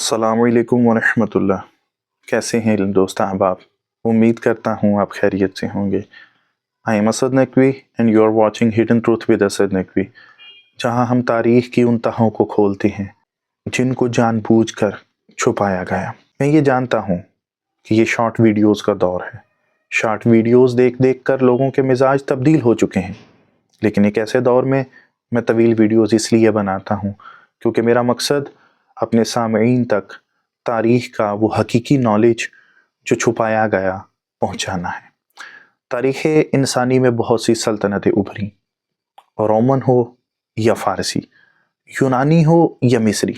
अस्सलाम वालेकुम वरहमतुल्लाह। कैसे हैं दोस्त अहबाब? उम्मीद करता हूँ आप खैरियत से होंगे। I am Asad Naqvi and you are watching Hidden Truth with Asad Naqvi, जहाँ हम तारीख़ की उन तहों को खोलते हैं जिनको जानबूझकर छुपाया गया। मैं ये जानता हूँ कि ये शॉर्ट वीडियोज़ का दौर है। शॉर्ट वीडियोज़ देख देख कर लोगों के मिजाज तब्दील हो चुके हैं, लेकिन एक ऐसे दौर में मैं तवील वीडियोज़ इसलिए बनाता हूँ क्योंकि मेरा मकसद अपने सामईन तक तारीख़ का वो हकीकी नॉलेज जो छुपाया गया पहुँचाना है। तारीख़ इंसानी में बहुत सी सल्तनतें उभरी, रोमन हो या फ़ारसी, यूनानी हो या मिस्री,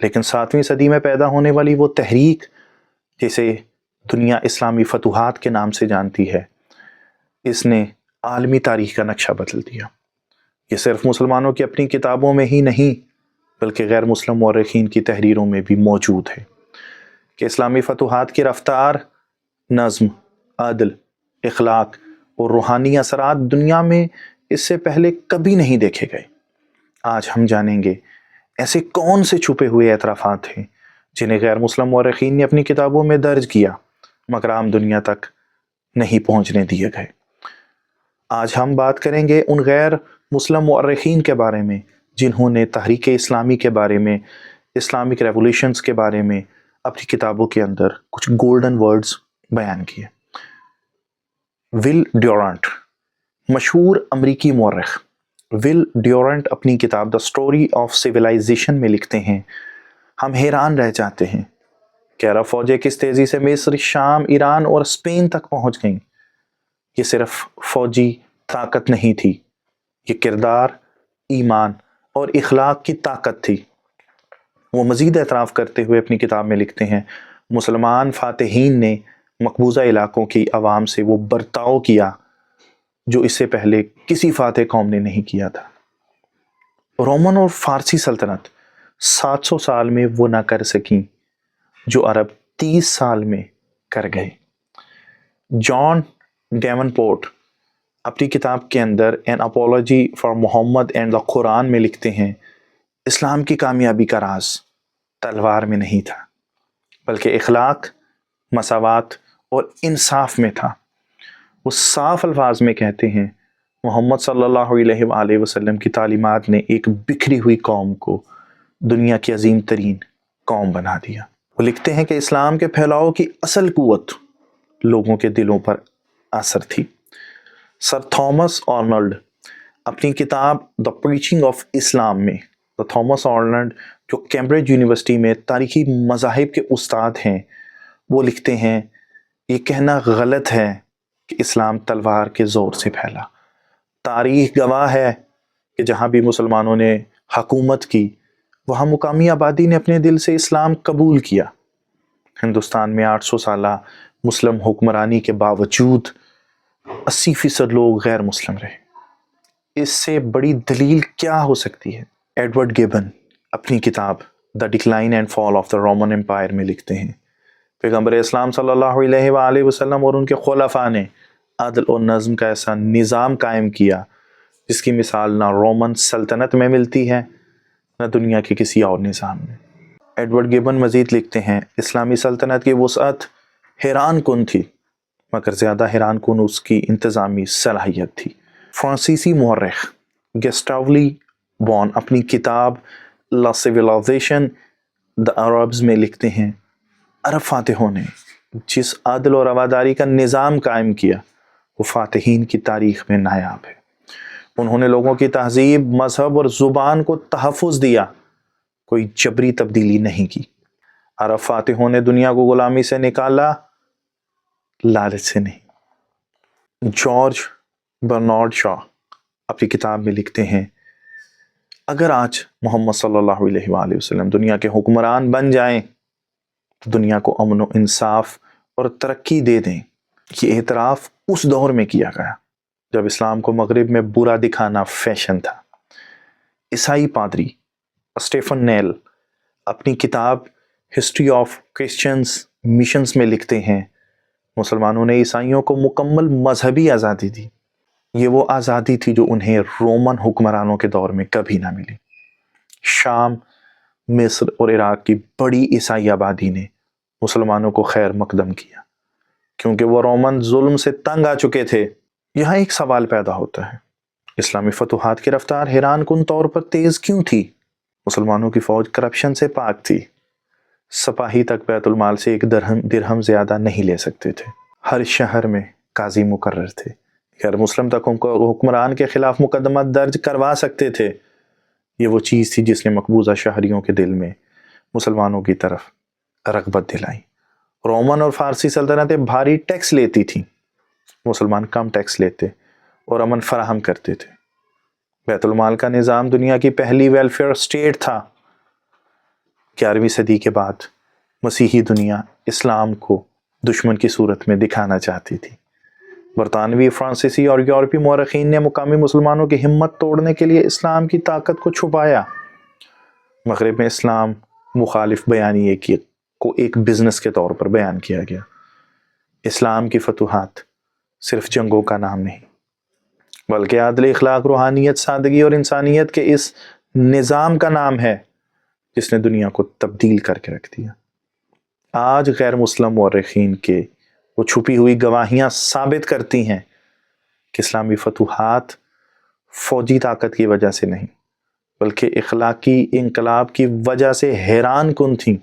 लेकिन 7वीं सदी में पैदा होने वाली वो तहरीक जिसे दुनिया इस्लामी फतूहात के नाम से जानती है, इसने आलमी तारीख़ का नक्शा बदल दिया। ये सिर्फ मुसलमानों की अपनी किताबों में ही नहीं बल्कि गैर मुस्लिम मौरखीन की तहरीरों में भी मौजूद है कि इस्लामी फतूहात की रफ्तार, नज़्म, अदल, इखलाक और रूहानी असरात दुनिया में इससे पहले कभी नहीं देखे गए। आज हम जानेंगे ऐसे कौन से छुपे हुए एतराफ़ात हैं जिन्हें गैर मुस्लिम मौरखीन ने अपनी किताबों में दर्ज किया मगर आम दुनिया तक नहीं पहुँचने दिए गए। आज हम बात करेंगे उन गैर मुस्लिम मौरखीन के बारे में जिन्होंने तहरीक इस्लामी के बारे में, इस्लामिक रेवोल्यूशंस के बारे में अपनी किताबों के अंदर कुछ गोल्डन वर्ड्स बयान किए। विल ड्यूरेंट, मशहूर अमरीकी मौरख विल ड्यूरेंट अपनी किताब द स्टोरी ऑफ सिविलाइजेशन में लिखते हैं, हम हैरान रह जाते हैं कि अरब फौजें किस तेज़ी से मिस्र, शाम, ईरान और स्पेन तक पहुंच गईं। ये सिर्फ फौजी ताकत नहीं थी, ये किरदार, ईमान और इखलाक की ताकत थी। वो मज़ीद एतराफ़ करते हुए अपनी किताब में लिखते हैं, मुसलमान फ़ातिहीन ने मकबूजा इलाकों की आवाम से वो बर्ताव किया जो इससे पहले किसी फ़ातिह कौम ने नहीं किया था। रोमन और फ़ारसी सल्तनत 700 साल में वो ना कर सकीं जो अरब 30 साल में कर गए। जॉन डेवनपोर्ट अपनी किताब के अंदर an apology for Mohammed and the Quran में लिखते हैं, इस्लाम की कामयाबी का राज तलवार में नहीं था बल्कि इखलाक, मसावात और इंसाफ में था। वो साफ अल्फाज में कहते हैं, मोहम्मद सल्लल्लाहु अलैहि वसल्लम की तालीमात ने एक बिखरी हुई कौम को दुनिया की अजीम तरीन कौम बना दिया। वो लिखते हैं कि इस्लाम के फैलाव की असल कुव्वत लोगों के दिलों पर असर थी। सर थॉमस आर्नल्ड अपनी किताब द प्रीचिंग ऑफ इस्लाम में, द थॉमस आर्नल्ड जो कैम्ब्रिज यूनिवर्सिटी में तारीखी मज़ाहिब के उस्ताद हैं, वो लिखते हैं, ये कहना गलत है कि इस्लाम तलवार के ज़ोर से फैला। तारीख़ गवाह है कि जहाँ भी मुसलमानों ने हकूमत की वहाँ मुकामी आबादी ने अपने दिल से इस्लाम कबूल किया। हिंदुस्तान में 800 साला मुस्लिम हुक्मरानी के बावजूद 80% लोग गैर मुस्लिम रहे। इससे बड़ी दलील क्या हो सकती है? एडवर्ड गिबन अपनी किताब the decline and fall of the Roman Empire में लिखते हैं, पैगम्बर इस्लाम सल्लल्लाहु अलैहि वसल्लम और उनके खुलफा ने अदल और नज़्म का ऐसा निज़ाम कायम किया जिसकी मिसाल ना रोमन सल्तनत में मिलती है न दुनिया के किसी और निज़ाम में। एडवर्ड गिबन मज़ीद लिखते हैं, इस्लामी सल्तनत की वुसअत हैरान कुन थी मगर ज़्यादा हैरान कुन उसकी इंतज़ामी सलाहियत थी। फ्रांसीसी मौरख गस्टाव ली बॉन अपनी किताब ला सिविलाइजेशन द अरब्स में लिखते हैं, अरब फ़ातिहों ने जिस अदल और रवादारी का निज़ाम कायम किया वो फ़ातिहीन की तारीख़ में नायाब है। उन्होंने लोगों की तहज़ीब, मज़हब और ज़ुबान को तहफ़्फ़ुज़ दिया, कोई जबरी तब्दीली नहीं की। अरब फ़ातिहों ने दुनिया को ग़ुलामी से निकाला, लालच से नहीं। जॉर्ज बर्नार्ड शॉ अपनी किताब में लिखते हैं, अगर आज मोहम्मद सल्लल्लाहु अलैहि वसल्लम दुनिया के हुक्मरान बन जाएं तो दुनिया को अमन व इंसाफ और तरक्की दे दें। ये एतराफ़ उस दौर में किया गया जब इस्लाम को मगरिब में बुरा दिखाना फैशन था। ईसाई पादरी स्टेफन नेल अपनी किताब हिस्ट्री ऑफ क्रिश्चियंस मिशंस में लिखते हैं, मुसलमानों ने ईसाइयों को मुकम्मल मजहबी आज़ादी दी। ये वो आज़ादी थी जो उन्हें रोमन हुक्मरानों के दौर में कभी ना मिली। शाम مصر اور عراق کی بڑی عیسائی آبادی نے مسلمانوں کو خیر مقدم کیا، کیونکہ وہ رومن ظلم سے تنگ آ چکے تھے۔ یہاں ایک سوال پیدا ہوتا ہے، اسلامی فتوحات کی رفتار حیران کن طور پر تیز کیوں تھی؟ مسلمانوں کی فوج کرپشن سے پاک تھی، سپاہی تک بیت المال سے ایک درہم زیادہ نہیں لے سکتے تھے، ہر شہر میں قاضی مقرر تھے، غیر مسلم تک حکمران کے خلاف مقدمہ درج کروا سکتے تھے۔ یہ وہ چیز تھی جس نے مقبوضہ شہریوں کے دل میں مسلمانوں کی طرف رغبت دلائی۔ رومن اور فارسی سلطنتیں بھاری ٹیکس لیتی تھیں، مسلمان کم ٹیکس لیتے اور امن فراہم کرتے تھے۔ بیت المال کا نظام دنیا کی پہلی ویلفیئر اسٹیٹ تھا۔ 11ویں صدی کے بعد مسیحی دنیا اسلام کو دشمن کی صورت میں دکھانا چاہتی تھی۔ برطانوی، فرانسیسی اور یورپی مورخین نے مقامی مسلمانوں کی ہمت توڑنے کے لیے اسلام کی طاقت کو چھپایا۔ مغرب میں اسلام مخالف بیانیے کو ایک بزنس کے طور پر بیان کیا گیا۔ اسلام کی فتوحات صرف جنگوں کا نام نہیں، بلکہ عدل، اخلاق، روحانیت، سادگی اور انسانیت کے اس نظام کا نام ہے جس نے دنیا کو تبدیل کر کے رکھ دیا۔ آج غیر مسلم مورخین کے وہ چھپی ہوئی گواہیاں ثابت کرتی ہیں کہ اسلامی فتوحات فوجی طاقت کی وجہ سے نہیں، بلکہ اخلاقی انقلاب کی وجہ سے حیران کن تھیں۔